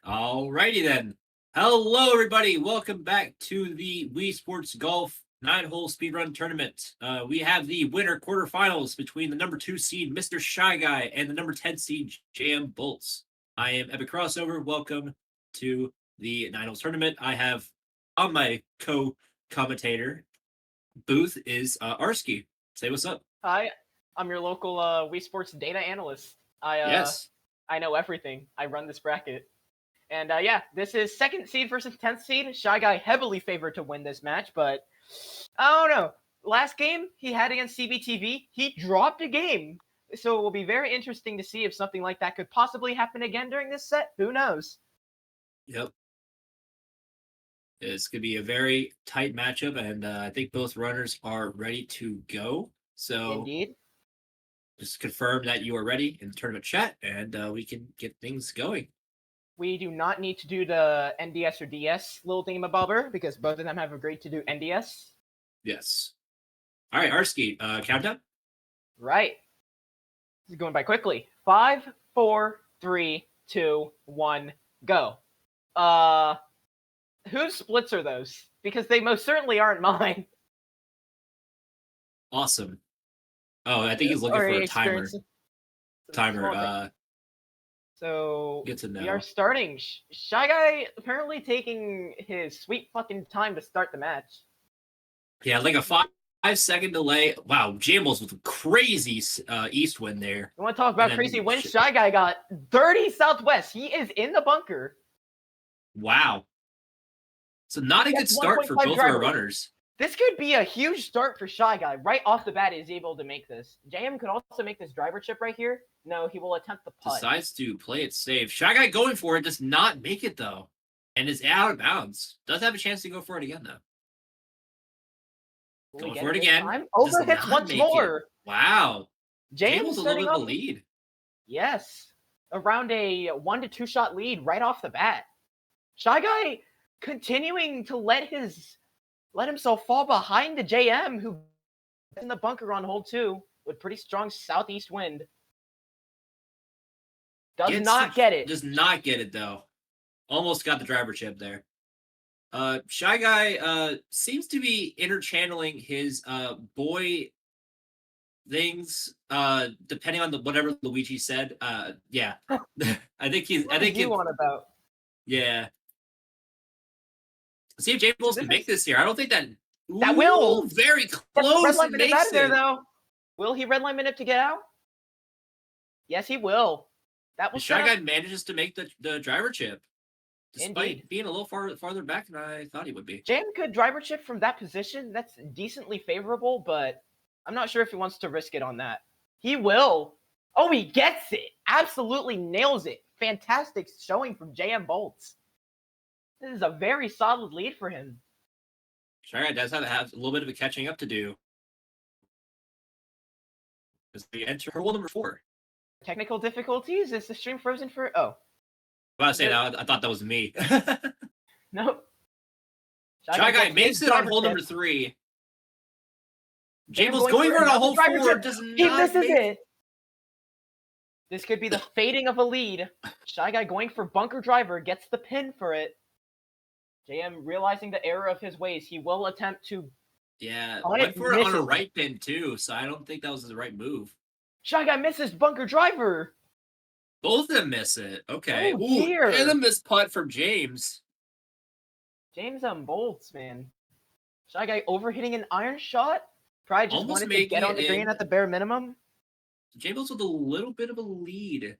Alrighty then. Hello, everybody. Welcome back to the Wii Sports Golf 9-hole speedrun tournament. We have the winner quarterfinals between the number 2 seed, Mr. Shy Guy, and the number 10 seed, JMBoltz. I am Epic Crossover. Welcome to the 9-hole tournament. I have on my co-commentator booth is Arski. Say what's up. Hi, I'm your local Wii Sports data analyst. Yes. I know everything. I run this bracket. And this is 2nd seed versus 10th seed. Shy Guy heavily favored to win this match, but I don't know. Last game he had against CBTV, he dropped a game. So it will be very interesting to see if something like that could possibly happen again during this set. Who knows? Yep. This could be a very tight matchup, and I think both runners are ready to go. So Indeed. Just confirm that you are ready in the tournament chat, and we can get things going. We do not need to do the NDS or DS little thingamabobber because both of them have agreed to do NDS. Yes. All right, Arski, countdown? Right. This is going by quickly. 5, 4, 3, 2, 1, go. Whose splits are those? Because they most certainly aren't mine. Awesome. Oh, I think he's looking for a timer. So good to know. We are starting. Shy Guy apparently taking his sweet fucking time to start the match. Yeah, like a 5-second delay. Wow, JMBoltz with a crazy east wind there. You want to talk about crazy wind? Shy Guy got 30 southwest. He is in the bunker. Wow. So not a good start for both of our runners. This could be a huge start for Shy Guy. Right off the bat, he's able to make this. JM could also make this driver chip right here. No, he will attempt the putt. Decides to play it safe. Shy Guy going for it, does not make it, though. And is out of bounds. Does have a chance to go for it again, though. Going for it again. Overhits once more. Wow. JM's a little bit of a lead. Yes. Around a 1 to 2 shot lead right off the bat. Shy Guy continuing to let himself fall behind the JM, who in the bunker on hole 2 with pretty strong southeast wind. Does not get it, though. Almost got the driver chip there. Shy Guy seems to be interchanneling his boy things depending on whatever Luigi said. Yeah. I think he's on about. Yeah. See if JMBoltz can make this here. I don't think that will very close. Red line minute out of there though. Will he red line minute to get out? Yes, he will. That was Shy Guy manages to make the driver chip, despite Indeed. being a little farther back than I thought he would be. JM could driver chip from that position. That's decently favorable, but I'm not sure if he wants to risk it on that. He will. Oh, he gets it. Absolutely nails it. Fantastic showing from JMBoltz. This is a very solid lead for him. Shy Guy does have a little bit of a catching up to do. As we enter hole number 4. Technical difficulties? Is the stream frozen for... Oh. I was saying, I thought that was me. Nope. Shy Guy makes it on hole number 3. JMBoltz going for it on hole 4. Does not he misses it. This could be the fading of a lead. Shy Guy going for bunker driver, gets the pin for it. JM realizing the error of his ways, he will attempt to... Yeah, went for it on a right pin too, so I don't think that was the right move. Shy Guy misses bunker driver. Both of them miss it. Okay. Oh, dear. And a missed putt from James. JMBoltz, man. Shy Guy overhitting an iron shot? Probably just wanted to get on the green at the bare minimum. JMBoltz with a little bit of a lead.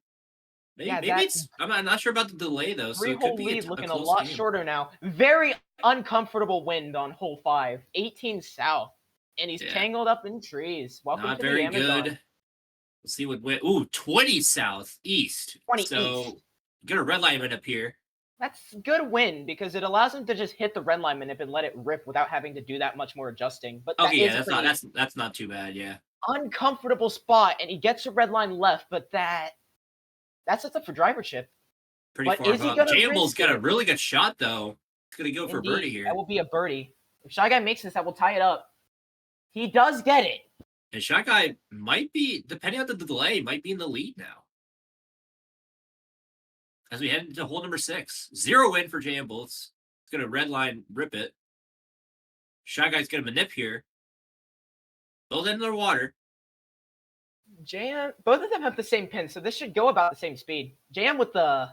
Maybe it's, I'm not sure about the delay, though. So it could be lead looking a lot shorter now. Very uncomfortable wind on hole 5. 18 south. And he's tangled up in trees. Welcome not to very the Amazon. Good. Let's see what went. Ooh, 20 southeast. 20 so east. Get a red line up here. That's good win because it allows him to just hit the red line and let it rip without having to do that much more adjusting. But that's not too bad. Yeah. Uncomfortable spot, and he gets a red line left, but that's just up for driver chip. Pretty far up. JMBoltz got a really good shot though. He's gonna go for a birdie here. That will be a birdie. If Shy Guy makes this, that will tie it up. He does get it. And Shy Guy might be, depending on the delay, might be in the lead now. as we head into hole number 6. 0 win for JMBoltz. It's going to red line rip it. Shy Guy's going to manip here. Both into the water. JM, both of them have the same pin, so this should go about the same speed. JM with the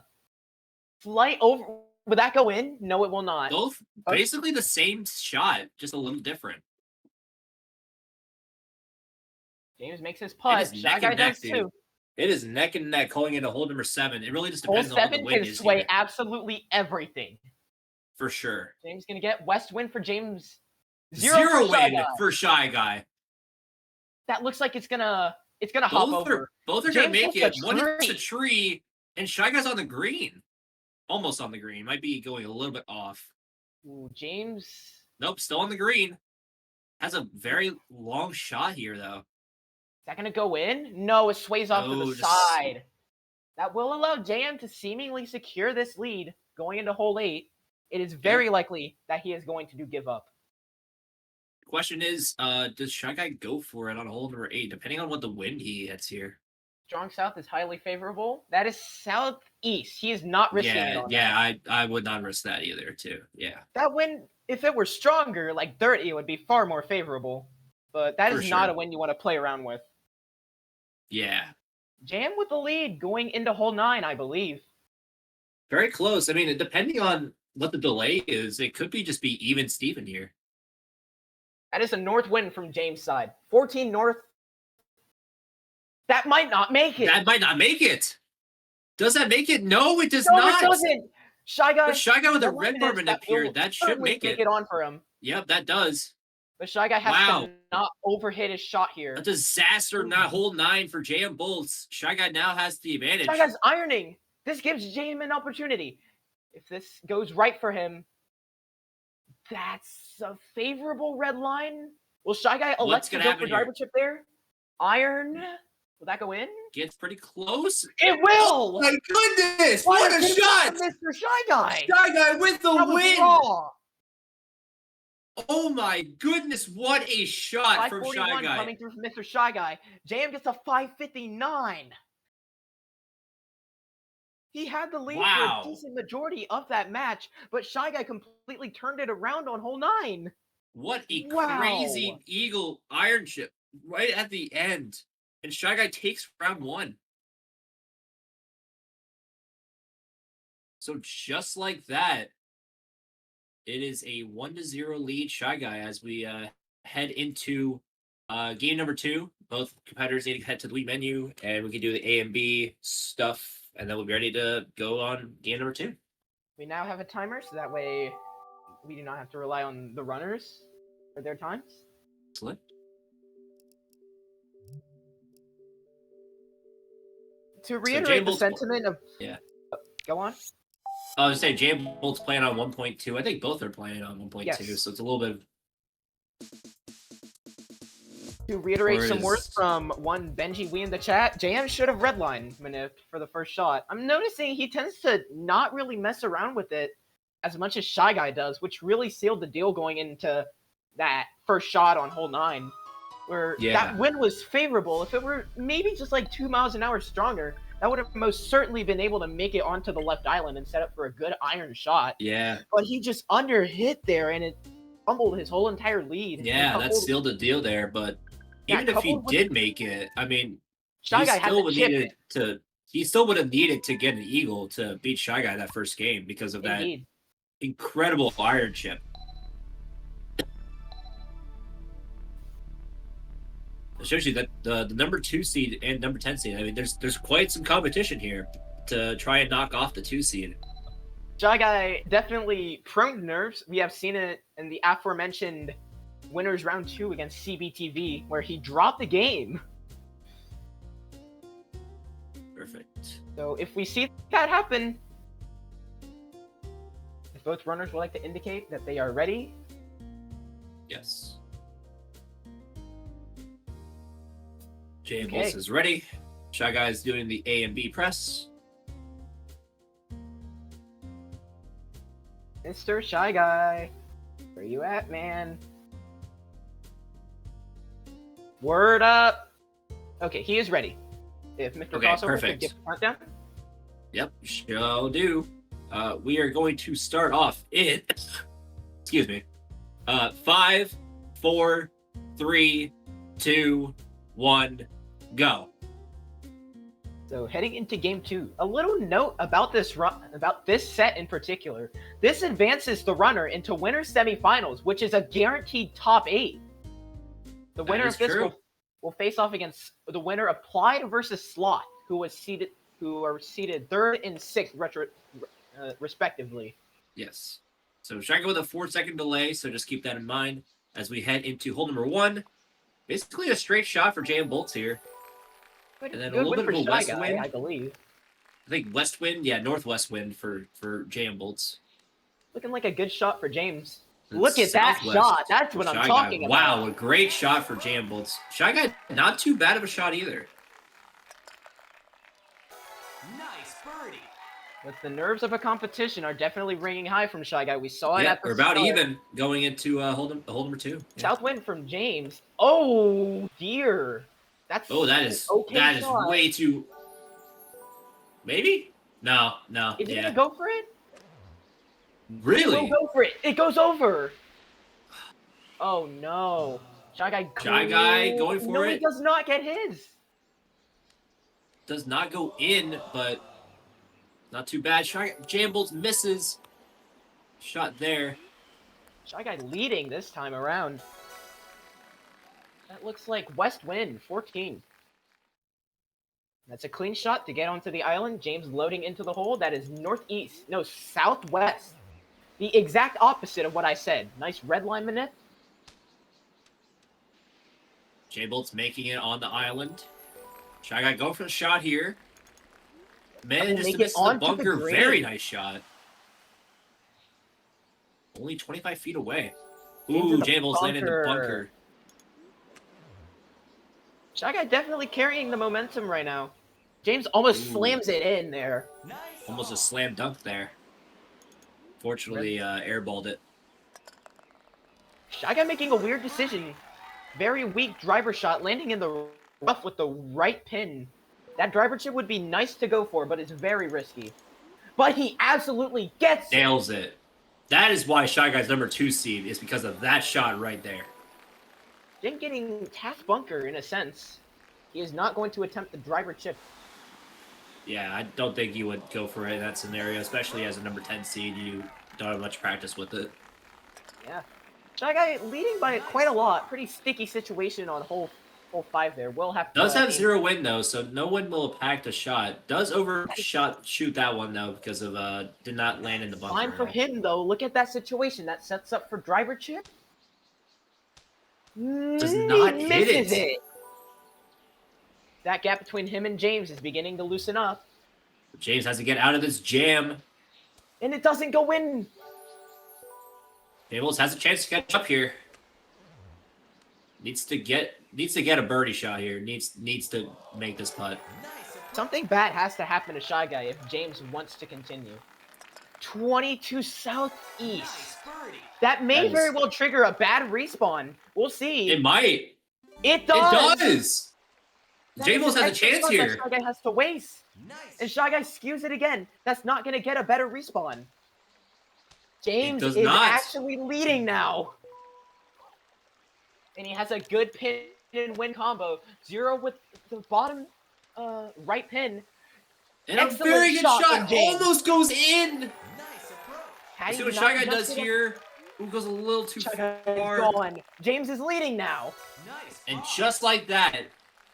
slight over. Would that go in? No, it will not. Both basically the same shot, just a little different. James makes his putt. Shy Guy does too. It is neck and neck going into hole number 7. It really just Hole depends on what the 7 wind can is sway here. absolutely everything. For sure. James gonna get west win for James. 0 for Shy win Guy. for Shy Guy. That looks like it's gonna hop over. Both are James gonna make hits it. a One hits a tree. tree, and Shy Guy's on the green. Almost on the green. Might be going a little bit off. Ooh, James. Nope, still on the green. Has a very long shot here, though. Is that gonna go in? No, it sways off to the just- side. That will allow JM to seemingly secure this lead going into hole 8. It is very likely that he is going to give up. Question is, does Shy Guy go for it on hole number 8, depending on what the wind he hits here? Strong south is highly favorable. That is southeast. He is not risking it on that. I would not risk that either, too. Yeah. That wind, if it were stronger, like 30, it would be far more favorable. But that is not a wind you want to play around with. Yeah. Jam with the lead going into hole 9, I believe. Very close. I mean, depending on what the delay is, it could be just be even Steven here. That is a north wind from James' side. 14 north. That might not make it. That might not make it. Does that make it? No, it does No, not. it doesn't. Shy Guy. But Shy Guy with a that red one bar minute, manip here, that should certainly make it. it on for him. Yep, that does. But Shy Guy has Wow. to not overhit his shot here. A disaster, not hole 9 for JMBoltz. Shy Guy now has the advantage. Shy Guy's ironing. This gives JM an opportunity. If this goes right for him, that's a favorable red line. Will Shy Guy elect to go for driver chip there? Iron. Will that go in? Gets pretty close. It will! Oh my goodness! What a shot! Mr. Shy Guy! Shy Guy with the That was win! raw. Oh my goodness, what a shot from Shy 541 Guy. coming through from Mr. Shy Guy. JM gets a 559. He had the lead for a decent majority of that match, but Shy Guy completely turned it around on hole 9. What a crazy eagle iron chip right at the end. And Shy Guy takes round 1. So just like that, it is a 1-0 lead Shy Guy as we head into game number 2. Both competitors need to head to the lead menu, and we can do the A and B stuff, and then we'll be ready to go on game number 2. We now have a timer, so that way we do not have to rely on the runners for their times. Excellent. To reiterate the sentiment of... Yeah. Go on. I was saying JMBoltz playing on 1.2. I think both are playing on 1.2, Yes. so it's a little bit... To reiterate some words from one Benji Wee in the chat, JM should have redline manip for the first shot. I'm noticing he tends to not really mess around with it as much as Shy Guy does, which really sealed the deal going into that first shot on hole 9, where that wind was favorable. If it were maybe just like 2 miles an hour stronger, that would have most certainly been able to make it onto the left island and set up for a good iron shot. Yeah. But he just underhit there, and it fumbled his whole entire lead. Yeah, that sealed the deal there, but even if he did make it, I mean, Shy Guy he still would have needed to get an eagle to beat Shy Guy that first game because of that incredible iron chip. It shows you that the number 2 seed and number 10 seed, I mean, there's quite some competition here to try and knock off the 2 seed. Shy Guy definitely prone to nerves. We have seen it in the aforementioned winners round 2 against CBTV, where he dropped the game. Perfect. So if we see that happen, if both runners would like to indicate that they are ready. Yes. JMBoltz is ready. Shy Guy is doing the A and B press. Mr. Shy Guy, where you at, man? Word up. Okay, he is ready. If Mr. Crossover could get the countdown. Yep, shall do. We are going to start off in, excuse me, 5, 4, 3, 2, 1, go. So heading into game 2, a little note about this set in particular. This advances the runner into winner semifinals, which is a guaranteed top 8. The winner of this will face off against the winner of Applied versus Slot, who are seated 3rd and 6th respectively. Yes. So try to go with a 4-second delay, so just keep that in mind as we head into hole number 1. Basically a straight shot for JMBoltz here. And then a little bit of a west wind, I believe. I think west wind, yeah, northwest wind for JMBoltz. Looking like a good shot for James. And look at that shot. That's what I'm talking about. Wow, a great shot for JMBoltz. Shy Guy, not too bad of a shot either. Nice birdie. But the nerves of a competition are definitely ringing high from Shy Guy. We saw it at the we're about start. even going into hole number 2. Yeah. South wind from James. Oh dear. That is way too. Maybe? No. Is he gonna go for it? Really? Go for it. It goes over. Oh no. Shy Guy going for it. No, he does not get his. Does not go in, but not too bad. JMBoltz misses. Shot there. Shy Guy leading this time around. That looks like west wind, 14. That's a clean shot to get onto the island. James loading into the hole. That is southwest. The exact opposite of what I said. Nice red line manip. JMBoltz making it on the island. Shy Guy go for the shot here. Manages to miss the bunker. Very nice shot. Only 25 feet away. Ooh, JMBoltz landed in the bunker. Shy Guy definitely carrying the momentum right now. James almost slams it in there. Nice. Almost a slam dunk there. Fortunately, airballed it. Shy Guy making a weird decision. Very weak driver shot, landing in the rough with the right pin. That driver chip would be nice to go for, but it's very risky. But he absolutely gets it. Nails it. That is why Shy Guy's number 2 seed is because of that shot right there. Jim getting half bunker in a sense. He is not going to attempt the driver chip. Yeah, I don't think you would go for it in that scenario, especially as a number 10 seed. You don't have much practice with it. Yeah. Shy Guy leading by quite a lot. Pretty sticky situation on hole 5 there. Will have to does have 0 win though, so no one will impact a shot. Does shoot that one though because of did not land in the bunker. Fine for him though. Look at that situation. That sets up for driver chip. Does not hit it. That gap between him and James is beginning to loosen up. James has to get out of this jam. And it doesn't go in. JMBoltz has a chance to catch up here. Needs to get a birdie shot here. Needs to make this putt. Something bad has to happen to Shy Guy if James wants to continue. 22 southeast. That may very well trigger a bad respawn. We'll see. It might. It does. It does. JMBoltz has a chance here. Shy Guy has to waste. Nice. And Shy Guy skews it again. That's not going to get a better respawn. James is actually leading now. And he has a good pin and win combo. 0 with the bottom right pin. And a very good shot. Almost goes in. Nice approach. You see what Shy Guy does here? Who goes a little too far. Gone. James is leading now. Nice. And just like that,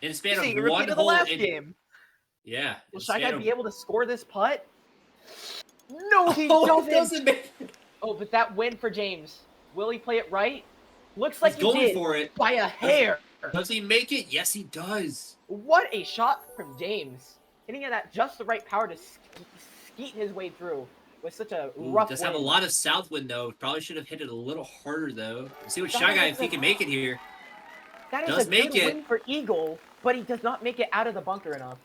in a span of one hole, hole, last game. Yeah. Will Shy Guy be able to score this putt? No, he doesn't. Make it. Oh, but that win for James. Will he play it right? Looks like He's going did for it by a hair. Does he make it? Yes, he does. What a shot from James. Hitting it at just the right power to skeet his way through with such a rough does wind. have a lot of south wind, though. Probably should have hit it a little harder, though. Let's see what Shy Guy, if he can make it here. That is a good win for Eagle, but he does not make it out of the bunker enough.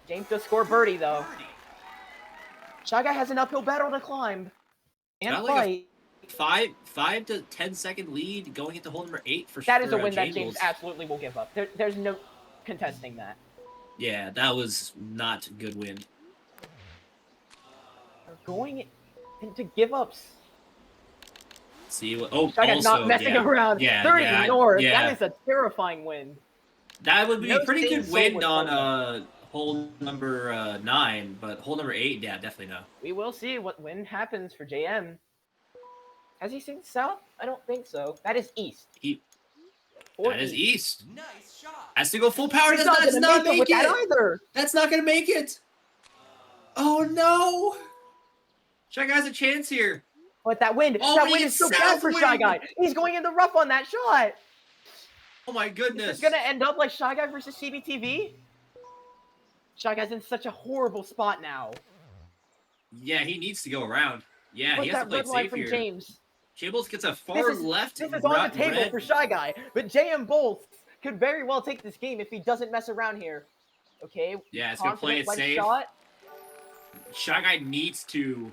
James does score birdie, though. Shy Guy has an uphill battle to climb. And fight. 5 to 10 second lead going into hole number 8 for sure. That is a win that James absolutely will give up. There's no contesting that. Yeah, that was not a good win. going into give-ups. See what? Oh, Shy Guy's also, not messing yeah. around. Yeah, 30 yeah, north. yeah. That is a terrifying win. That would be No a pretty sane good soul win would on hold hole number 9, but hole number 8, yeah, definitely no. We will see what win happens for JM. Has he seen south? I don't think so. That is east. That is east. Nice shot. Has to go full power. He's Does not not, does gonna not make it make with that it. either. That's not gonna make it. Oh no! Shy Guy has a chance here. But that wind, Oh, that but he wind gets is so bad south for Shy wind. Guy. He's going in the rough on that shot. Oh my Is goodness. this gonna end up like Shy Guy versus CBTV? Shy Guy's in such a horrible spot now. Yeah, he needs to go around. Yeah, But he has to that play red line safe from here. James. JMBoltz gets a far left. This is on the table red. for Shy Guy, but JMBoltz could very well take this game if he doesn't mess around here. Okay. Yeah, it's gonna play confident it left safe. shot. Shy Guy needs to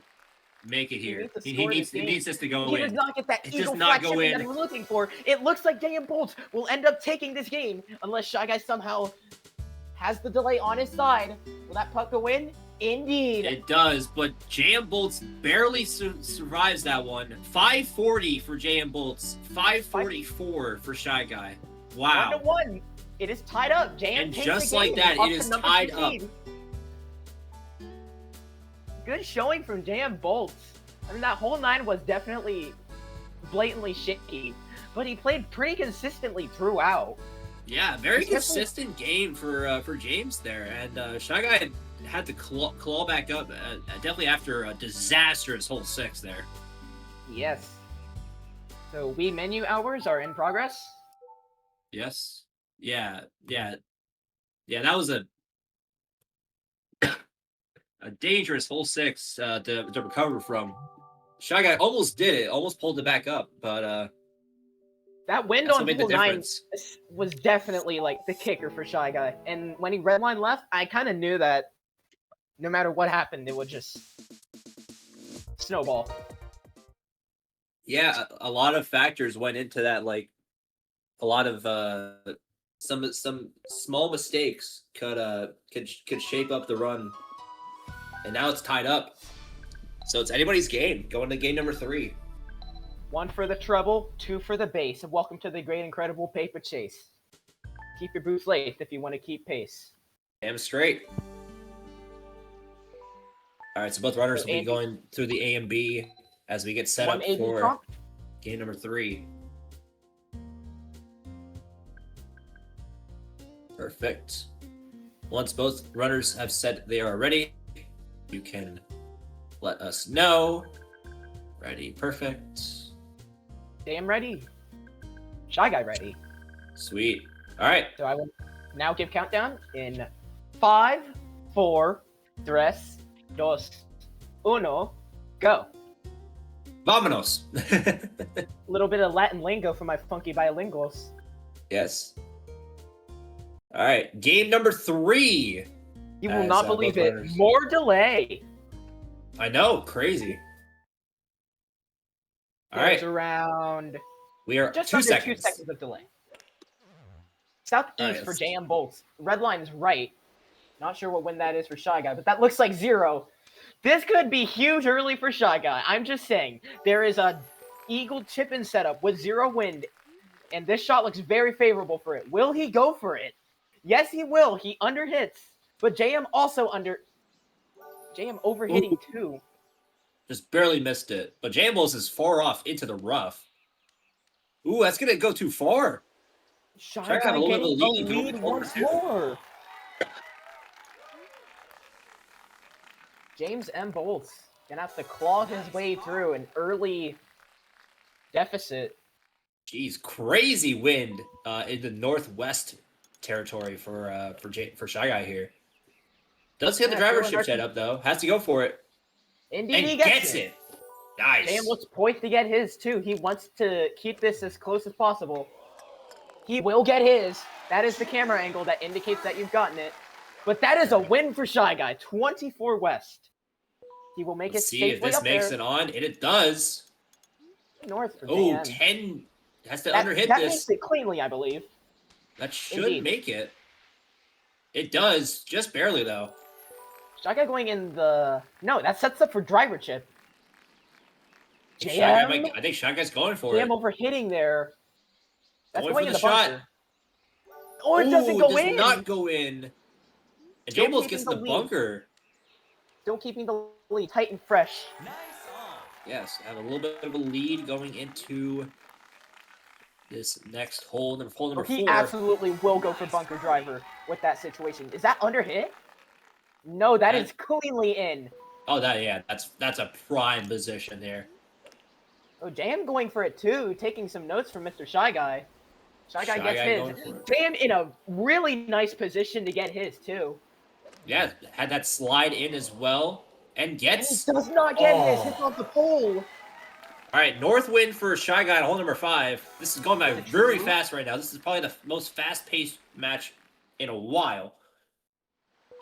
make it here. He needs this to go He in. does not get that It eagle does not flat go chipping in. that we're looking for. It looks like JMBoltz will end up taking this game unless Shy Guy somehow has the delay on his side. Will that puck go in? Indeed. It does, but JMBoltz barely survives that one. 540 for JMBoltz. 544 for Shy Guy. Wow. 1-1. It is tied up. JM And takes just the like game that, up it to is number tied 2 up. seed. Good showing from JMBoltz. I mean, that whole 9 was definitely blatantly shaky, but he played pretty consistently throughout. Yeah, very Especially- consistent game for James there, and Shy Guy had to claw back up definitely after a disastrous hole 6 there. Yes. So we menu hours are in progress. Yes. Yeah. That was a dangerous hole 6 to recover from. Shy Guy almost did it, almost pulled it back up, but That wind that's what on made the hole 9 difference. was definitely like the kicker for Shy Guy. And when he redline left, I kind of knew that no matter what happened, it would just snowball. Yeah, a lot of factors went into that. Like a lot of some small mistakes could shape up the run, and now it's tied up. So it's anybody's game going to game number 3. 1 for the treble, 2 for the base. And welcome to the great, incredible paper chase. Keep your boots laced if you want to keep pace. Damn straight. All right, so both runners So will be Andy- going through the A and B as we get set up 180 for comp. game number 3. Perfect. Once both runners have said they are ready, you can let us know. Ready, perfect. Damn ready. Shy Guy ready. Sweet. All right. So I will now give countdown in 5, 4, 3, 2, 1, go. Vámonos. A little bit of Latin lingo for my funky bilinguals. Yes. All right. Game number 3. You will As, not both believe it. runners. More delay. I know. Crazy. All There's right. around We are just 2 under seconds. 2 seconds of delay. Southeast All right, for let's- JMBoltz. Red line is right. Not sure what win that is for Shy Guy, but that looks like 0. This could be huge early for Shy Guy. I'm just saying. There is a eagle chip-in setup with 0 wind, and this shot looks very favorable for it. Will he go for it? Yes, he will. He underhits, but JM also JM overhitting too. Just barely missed it. But JMBoltz is far off into the rough. Ooh, that's going to go too far. Shy Shy Guy Guy a little bit of getting a a lead, going lead over once 2. more. James M. Boltz gonna have to claw his way through an early deficit. Jeez, crazy wind in the northwest territory for Shy Guy here. Does get the Yeah, drivership feeling set up though. Has to go for it. Indeed, And he gets it. Nice. JM looks poised to get his too. He wants to keep this as close as possible. He will get his. That is the camera angle that indicates that you've gotten it. But that is a win for Shy Guy. 24 West. He will make Let's it see safely if this up makes there. it on, and it does. North for Oh, JM. 10 has to That underhit makes this. it cleanly, I believe. That should Indeed. make it. It does, just barely though. Shy Guy going in the... No, that sets up for driver chip. I think Shy Guy's going for it. JM overhitting there. That's Going going for in the the shot. bunker. Oh, it doesn't go does in. not go in. And Still JMBoltz keeping gets in the the lead. bunker. Still keeping the lead tight and fresh. Nice on. Yes, have a little bit of a lead going into this next hole, hole number He 4. absolutely will go for bunker driver with that situation. Is that under hit? No, that is cleanly in. Oh, that's a prime position there. Oh, JM going for it too, taking some notes from Mr. Shy Guy. Shy Guy gets going his. for it. JM in a really nice position to get his too. Yeah, had that slide in as well, and gets. And he does not get his. Oh. Hits off the pole. All right, north wind for Shy Guy, hole number 5. This is going by very true? fast right now. This is probably the most fast-paced match in a while.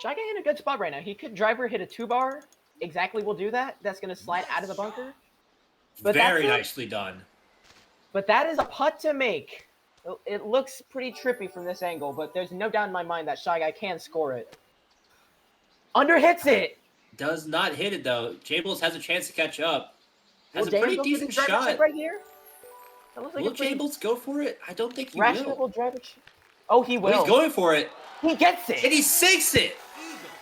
Shy Guy in a good spot right now. He could driver hit a 2-bar. Exactly will do that. That's going to slide out of the bunker. But Very nicely done. But that is a putt to make. It looks pretty trippy from this angle, but there's no doubt in my mind that Shy Guy can score it. Under hits it. Does not hit it, though. JMBoltz has a chance to catch up. Has Will a pretty JM go for the decent driver shot. chip right here? That looks like Will a pretty JMBoltz go for it? I don't think he rational will. driver chip. Oh, he will. Well, he's going for it. He gets it. And he sinks it.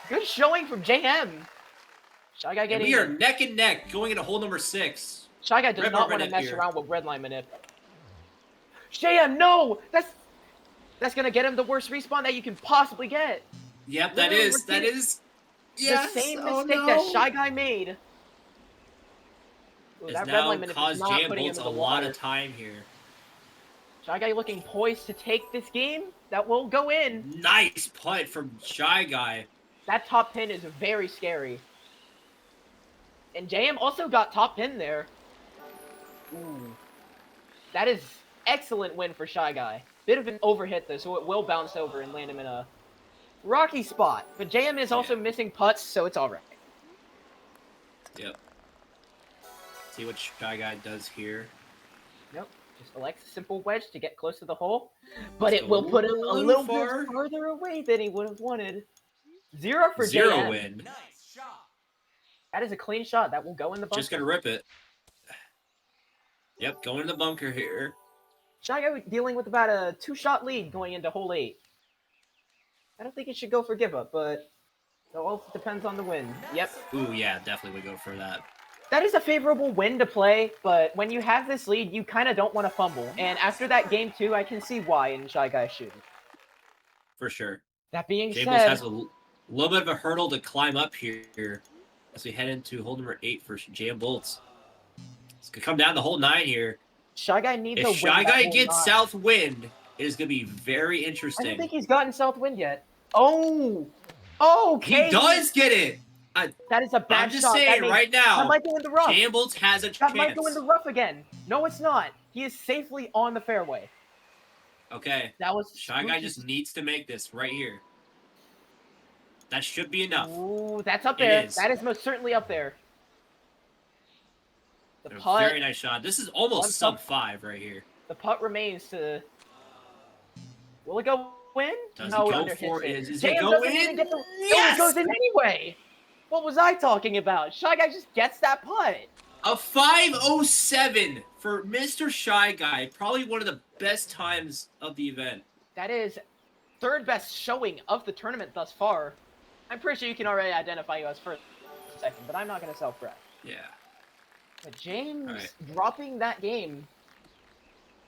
Good showing from JM. Shy Guy And getting we are neck and neck going into hole number 6. Shy Guy does Red not bar want to manip mess here. around with red line manip. JM, no! That's gonna get him the worst respawn that you can possibly get. Yep, Literally that is. Yes. The same Oh, mistake no. that Shy Guy made. Ooh, Has that red now line manip caused is not putting him JMBoltz in a the lot water. of time here. Shy Guy looking poised to take this game. That will go in. Nice putt from Shy Guy. That top pin is very scary. And JM also got top pin there. Ooh. That is excellent win for Shy Guy. Bit of an overhit though, so it will bounce over and land him in a rocky spot. But JM is also missing putts, so it's alright. Yep. See what Shy Guy does here. Nope. Just elects a simple wedge to get close to the hole. But Let's it go will put him a little far. bit further away than he would have wanted. 0 for Zero JM. win. Nice shot. That is a clean shot. That will go in the bunker. Just gonna rip it. Yep, going in the bunker here. Shy Guy dealing with about a 2-shot lead going into hole 8. I don't think it should go for give up, but it all depends on the win. Yep. Ooh, yeah, definitely would go for that. That is a favorable win to play, but when you have this lead, you kind of don't want to fumble. And after that game 2, I can see why in Shy Guy shooting. For sure. That being JMBoltz said, has a little bit of a hurdle to climb up here as we head into hole number 8 for JMBoltz. It's gonna come down the hole 9 here. Shy Guy needs to win. If Shy that Guy hole gets 9. south wind, it is gonna be very I interesting. don't think he's gotten south wind yet. Oh! Okay! He does get it! That is a bad I'm just shot. saying right now, That might go in the rough. JMBoltz has a That chance. might go in the rough again. No, it's not. He is safely on the fairway. Okay. That was Shy Guy just needs to make this right here. That should be enough. Ooh, that's up It there. is. That is most certainly up there. The A putt, very nice shot. This is almost sub 5 right here. the putt remains to. Will it go in? Does No, it go underhits for it. it? Does JM it go doesn't even in? get the- Yes! No, it goes in anyway. What was I talking about? Shy Guy just gets that putt. A 5:07 for Mr. Shy Guy. Probably one of the best times of the event. That is third best showing of the tournament thus far. I'm pretty sure you can already identify you as first, second, but I'm not going to self-brag. Yeah. But James Alright. dropping that game.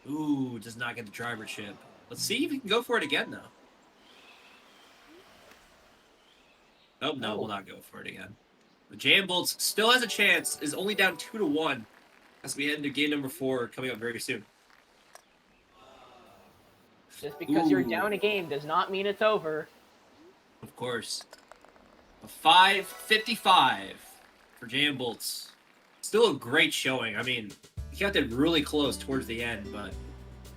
Ooh, does not get the driver chip. Let's see if he can go for it again, though. Oh, no, we'll not go for it again. But JMBoltz still has a chance, is only down 2-1 as we head into game number 4 coming up very soon. Just because you're Ooh. down a game does not mean it's over. Of course. A 5:55 for JMBoltz. Still a great showing. I mean, he kept it really close towards the end, but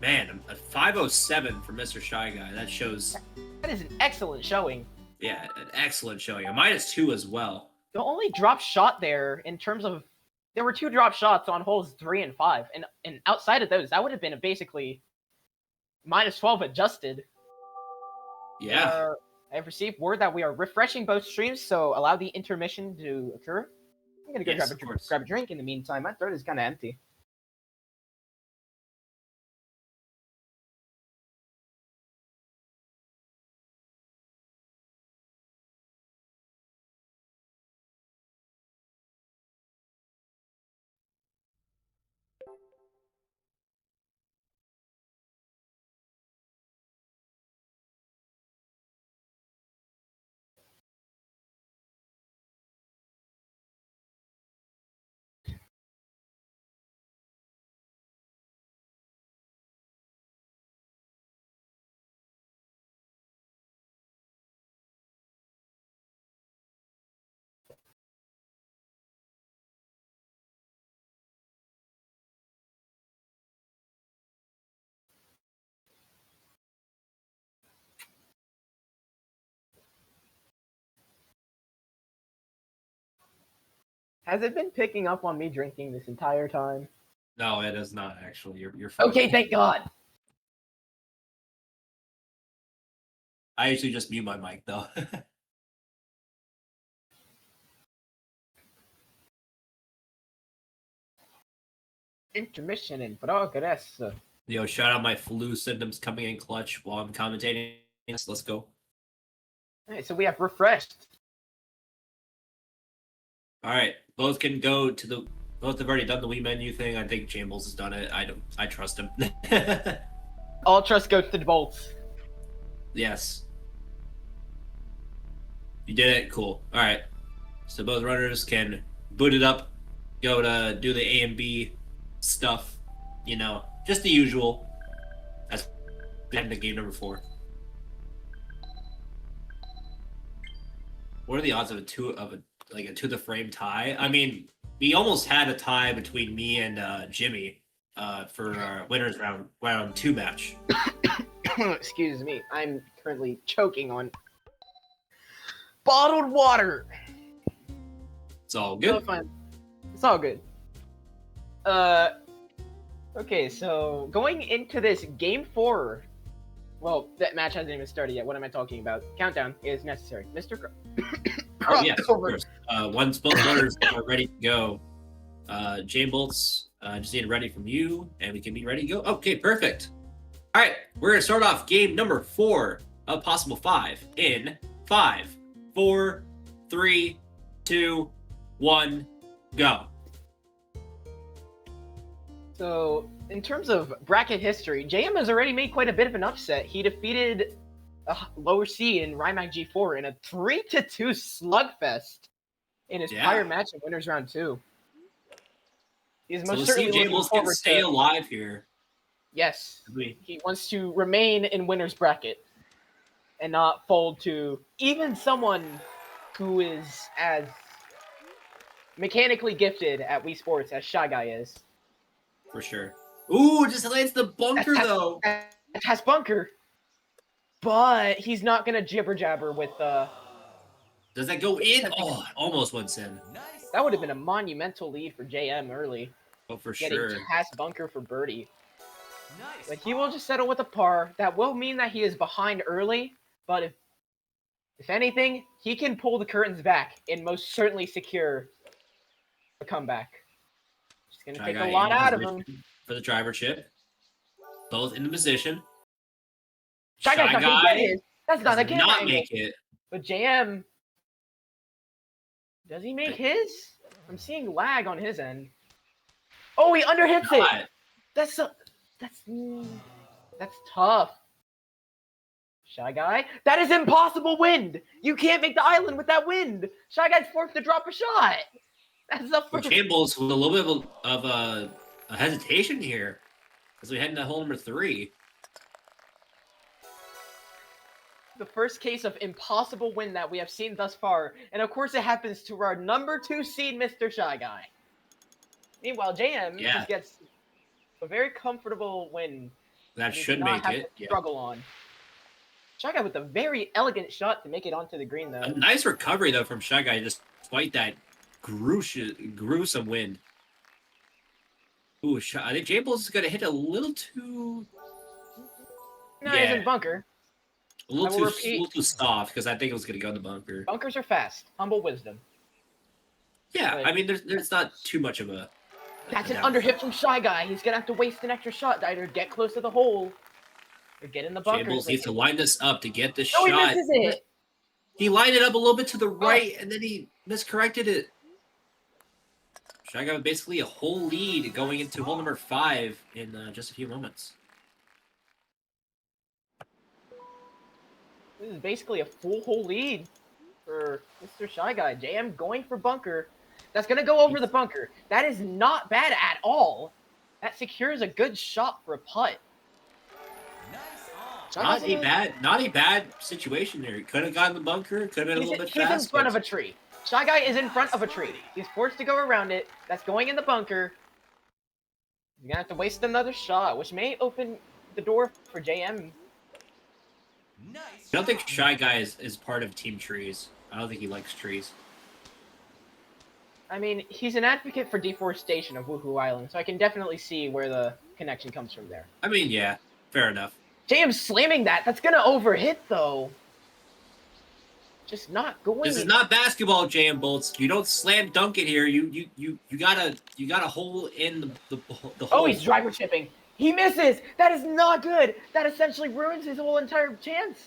man, a 5:07 for Mr. Shy Guy. That shows, That is an excellent showing. yeah, an excellent showing. A -2 as well. The only drop shot there in terms of there were 2 drop shots on holes 3 and 5, and outside of those, that would have been a basically -12 adjusted. Yeah. I have received word that we are refreshing both streams, so allow the intermission to occur. I'm gonna go Yes, of course. grab a drink in the meantime. My throat is kind of empty. Has it been picking up on me drinking this entire time? No, it is not actually. You're fine. Okay, thank God. I usually just mute my mic though. Intermission in progress. Yo, shout out my flu symptoms coming in clutch while I'm commentating. Let's go. Alright, so we have refreshed. All right, both can go to the. Both have already done the Wii menu thing. I think JMBoltz has done it. I trust him. All trust goes to the bolts. Yes. You did it. Cool. All right. So both runners can boot it up, go to do the A and B stuff. You know, just the usual. As in the game number 4. What are the odds of a to the frame tie? I mean, we almost had a tie between me and Jimmy for our winners round 2 match. Excuse me, I'm currently choking on bottled water. It's all So good. fine. It's all good. Okay, so going into this game 4. Well, that match hasn't even started yet. What am I talking about? Countdown is necessary. Mr. Oh, yes, of course. Once both runners are ready to go, JMBoltz, just need it ready from you, and we can be ready to go. Okay, perfect. All right, we're going to start off game number 4 of possible 5 in 5, 4, 3, 2, 1, go. So, in terms of bracket history, JM has already made quite a bit of an upset. He defeated a lower seed in Rymac G4 in a 3-2 slugfest in his prior match in Winners Round 2. He's most certainly looking JMBoltz forward can stay alive here. Yes. He wants to remain in winner's bracket and not fold to even someone who is as mechanically gifted at Wii Sports as Shy Guy is. For sure. Ooh, just lands the bunker, though. Has bunker. But he's not going to jibber jabber with Does that go in? Oh, almost went in. That would have been a monumental lead for JM early. Oh, for Getting sure. past bunker for birdie. But he will just settle with a par. That will mean that he is behind early, but if anything, he can pull the curtains back and most certainly secure a comeback. It's going to take a lot out of him. For the driver chip. Both in the position. Shy Guy that's not a camera not angle. make it. But JM, does he make his? I'm seeing lag on his end. Oh, he underhits it. That's tough. Shy Guy, that is impossible wind. You can't make the island with that wind. Shy Guy's forced to drop a shot. That's the first. JMBoltz with a little bit of a hesitation here as we head into hole number 3. The first case of impossible win that we have seen thus far, and of course it happens to our number 2 seed, Mr. Shy Guy. Meanwhile, JM just gets a very comfortable win. That should make it. Struggle on. Shy Guy with a very elegant shot to make it onto the green, though. A nice recovery, though, from Shy Guy, despite that gruesome wind. Ooh, I think JMBoltz is going to hit a little too... No, he's in bunker. A little I will too, repeat. a little too soft because I think it was going to go in the bunker. Bunkers are fast. Humble wisdom. Yeah, But- I mean, there's not too much of a. That's an downside. underhit from Shy Guy. He's gonna have to waste an extra shot to either get close to the hole or get in the bunker. JMBoltz needs to line this up to get the No, he shot. misses it. He lined it up a little bit to the right, and then he miscorrected it. Shy Guy with basically a whole lead going into hole number 5 in just a few moments. This is basically a full hole lead for Mr. Shy Guy. JM going for bunker. That's going to go over the bunker. That is not bad at all. That secures a good shot for a putt. Nice on. Not a bad situation there. He could have gotten the bunker. Could have been a little bit He's fast. in front of a tree. Shy Guy is in front of a tree. He's forced to go around it. That's going in the bunker. He's going to have to waste another shot, which may open the door for JM. Nice. I don't think Shy Guy is part of Team Trees. I don't think he likes trees. I mean, he's an advocate for deforestation of Woohoo Island, so I can definitely see where the connection comes from there. I mean, yeah, fair enough. JM's slamming that. That's going to overhit, though. Just not going. This is not basketball, JMBoltz. You don't slam dunk it here. You gotta hole in the hole. Oh, he's driver chipping. He misses. That is not good. That essentially ruins his whole entire chance.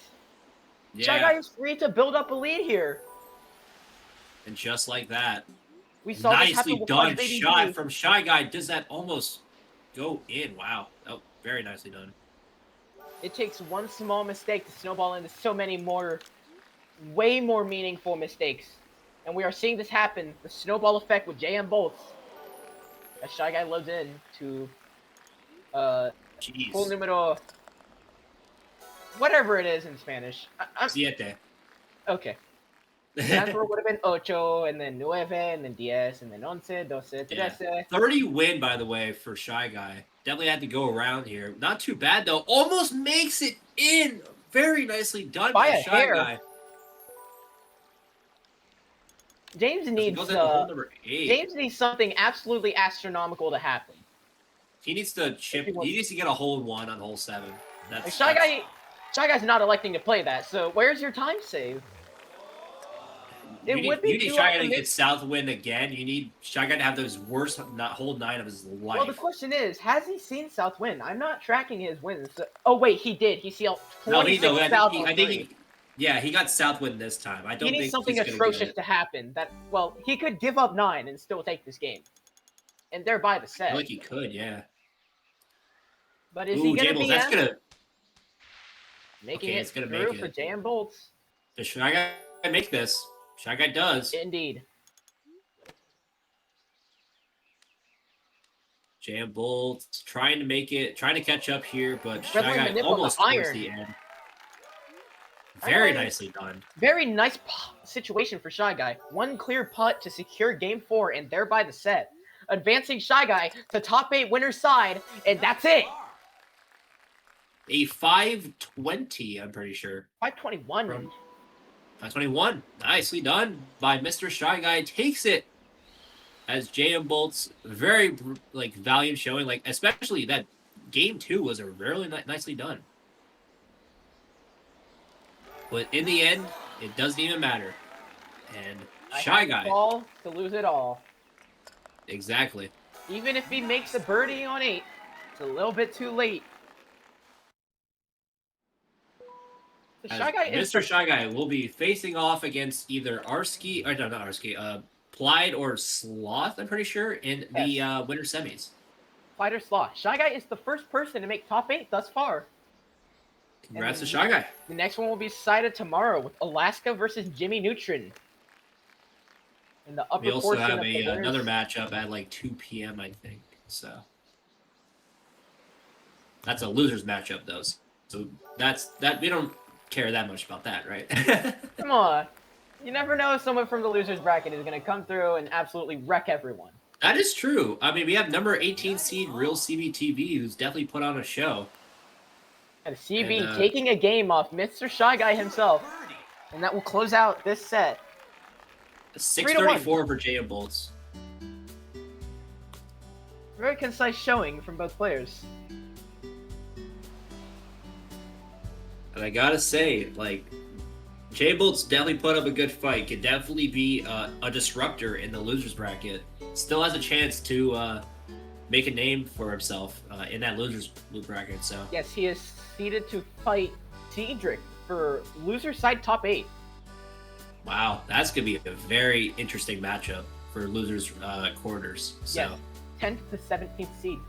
Shy Guy is free to build up a lead here. And just like that, We saw this happen nicely with done Fudge Baby shot D. from Shy Guy. Does that almost go in? Wow. Oh, very nicely done. It takes one small mistake to snowball into so many more, way more meaningful mistakes. And we are seeing this happen, the snowball effect with JMBoltz. As Shy Guy loads in to Jeez. full numero, whatever it is in Spanish. Siete. Okay. The answer would have been ocho, and then nueve, and then diez, and then once, doce, Yeah. trece. 30 win, by the way, for Shy Guy. Definitely had to go around here. Not too bad, though. Almost makes it in. Very nicely done By by a Shy hair. Guy. James needs Goes into hole number 8. James needs something absolutely astronomical to happen. He needs to chip. He needs to get a hole in 1 on hole 7. Like, That's Shy Guy's not electing to play that, so where's your time save? It would be you need too Shy Guy to optimistic. get south wind again. You need Shy Guy to have those worst hole 9 of his life. Well, the question is, has he seen South Wind? I'm not tracking his wins. Oh wait, he did. He saw 26 South on three. He got south wind this time. I don't He think needs something he's gonna atrocious get it. to happen. Well, he could give up 9 and still take this game, and thereby the I set. feel like he could, yeah. But is Ooh, he going to JMBoltz, be that's gonna. making Okay, it it's gonna through make for it. JMBoltz? Does Shy Guy make this? Shy Guy does. Indeed. JMBoltz trying to make it, trying to catch up here, but Shy Friendly Guy manip on the almost towards iron. the end. Very Iron. nicely done. Very nice situation for Shy Guy. One clear putt to secure Game 4 and thereby the set. Advancing Shy Guy to top 8 winner's side, and that's it. A 520, I'm pretty sure. 521. From 521. Nicely done by Mr. Shy Guy. Takes it as JMBoltz. Very valiant showing. Especially that game 2 was a really nicely done. But in the end, it doesn't even matter. And Shy Guy. Fall to lose it all. Exactly. Even if he makes a birdie on 8, it's a little bit too late. The As Shy Guy is Mr. Shy Guy will be facing off against either Arsky, or no, not Arsky, Clyde or Sloth, I'm pretty sure, in the winter semis. Fighter Sloth. Shy Guy is the first person to make top 8 thus far. Congrats to And Shy Guy. The next one will be decided tomorrow with Alaska versus Jimmy Neutron. In the upper We also portion have of the winners. another matchup at 2 p.m., I think. So that's a losers matchup, though. So that we don't care that much about that, right? Come on. You never know if someone from the losers bracket is going to come through and absolutely wreck everyone. That is true. I mean, we have number 18 seed Real CBTV, who's definitely put on a show. And CB And, taking a game off Mr. Shy Guy himself. And that will close out this set. 634 for JMBoltz. Very concise showing from both players. And I gotta say, like, JMBoltz definitely put up a good fight. Could definitely be a disruptor in the losers bracket. Still has a chance to make a name for himself in that losers bracket. So Yes, he is seeded to fight Cedric for loser side top 8. wow, that's gonna be a very interesting matchup for losers quarters. So Yes, 10th to 17th seed.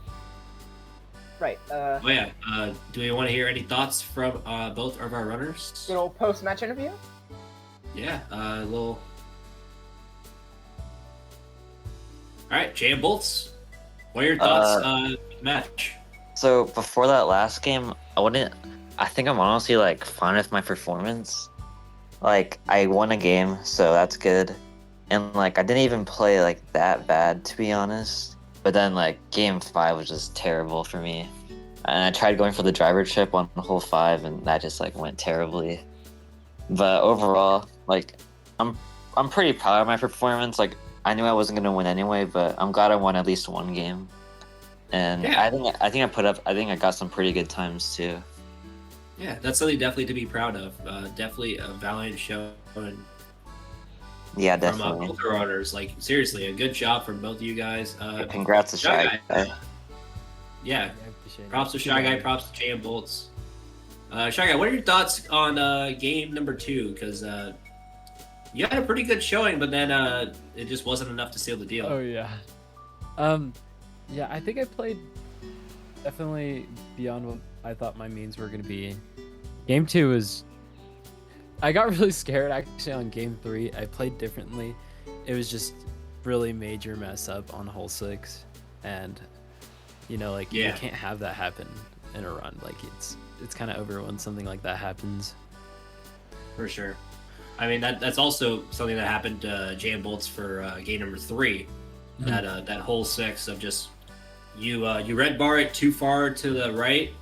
Right. oh yeah, do we want to hear any thoughts from both of our runners? Good old post-match interview. Yeah, a little. All right, JMBoltz, what are your thoughts on the match? So before that last game, I think I'm honestly like fine with my performance. Like I won a game, so that's good. And like I didn't even play like that bad to be honest. But then like game 5 was just terrible for me. And I tried going for the driver chip on hole 5 and that just like went terribly. But overall, like I'm pretty proud of my performance. Like I knew I wasn't gonna win anyway, but I'm glad I won at least one game. And Yeah. I think I got some pretty good times too. Yeah, that's something definitely to be proud of. Definitely a valiant show and Yeah, from definitely. both our runners. Like seriously, a good job from both of you guys. Congrats to Shy Guy. Yeah, I appreciate props to it. Shy Guy, props to JMBoltz. Shy Guy, what are your thoughts on game number 2? Because you had a pretty good showing, but then it just wasn't enough to seal the deal. Oh yeah. Yeah, I think I played definitely beyond what I thought my means were gonna be. Game 2 was. I got really scared actually on game 3. I played differently. It was just really major mess up on hole 6, and you know, like Yeah. you can't have that happen in a run. Like it's kind of over when something like that happens. For sure. I mean, that's also something that happened to JMBoltz for game number 3. Mhm. That hole 6 of just you red bar it too far to the right,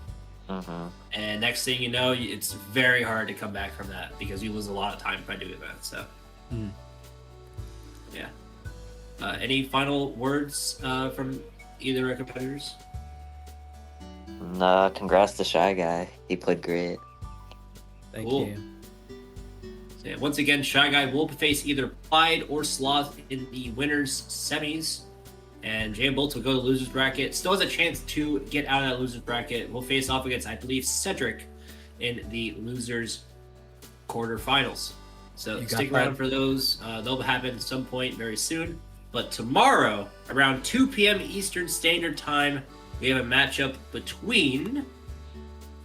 Mm-hmm. and next thing you know, it's very hard to come back from that because you lose a lot of time by doing that. So, Mm. yeah. Any final words from either of our competitors? No, congrats to Shy Guy. He played great. Thank Cool. you. So, yeah, once again, Shy Guy will face either Clyde or Sloth in the winners semis, and JMBoltz will go to the losers bracket. Still has a chance to get out of that losers bracket. We'll face off against, I believe, Cedric in the losers quarterfinals. So You got stick that. around for those. They'll happen at some point very soon. But tomorrow, around 2 p.m. Eastern Standard Time, we have a matchup between. If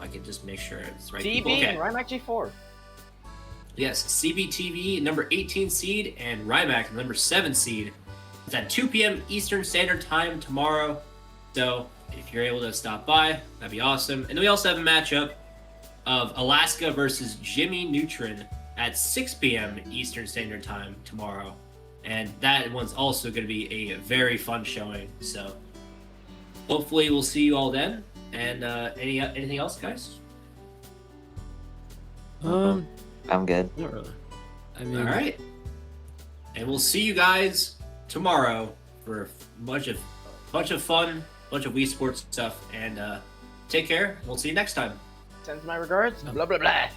I can just make sure it's right. DB Okay. and Rymac G4. Yes, CBTV, number 18 seed, and Rymac, number 7 seed. It's at 2 p.m. Eastern Standard Time tomorrow. So if you're able to stop by, that'd be awesome. And then we also have a matchup of Alaska versus Jimmy Neutron at 6 p.m. Eastern Standard Time tomorrow. And that one's also going to be a very fun showing. So hopefully we'll see you all then. And anything else, guys? I'm good. Not really. I mean, All right. And we'll see you guys tomorrow for a bunch of fun, bunch of Wii Sports stuff. And take care. We'll see you next time. Sends my regards. Blah, blah, blah.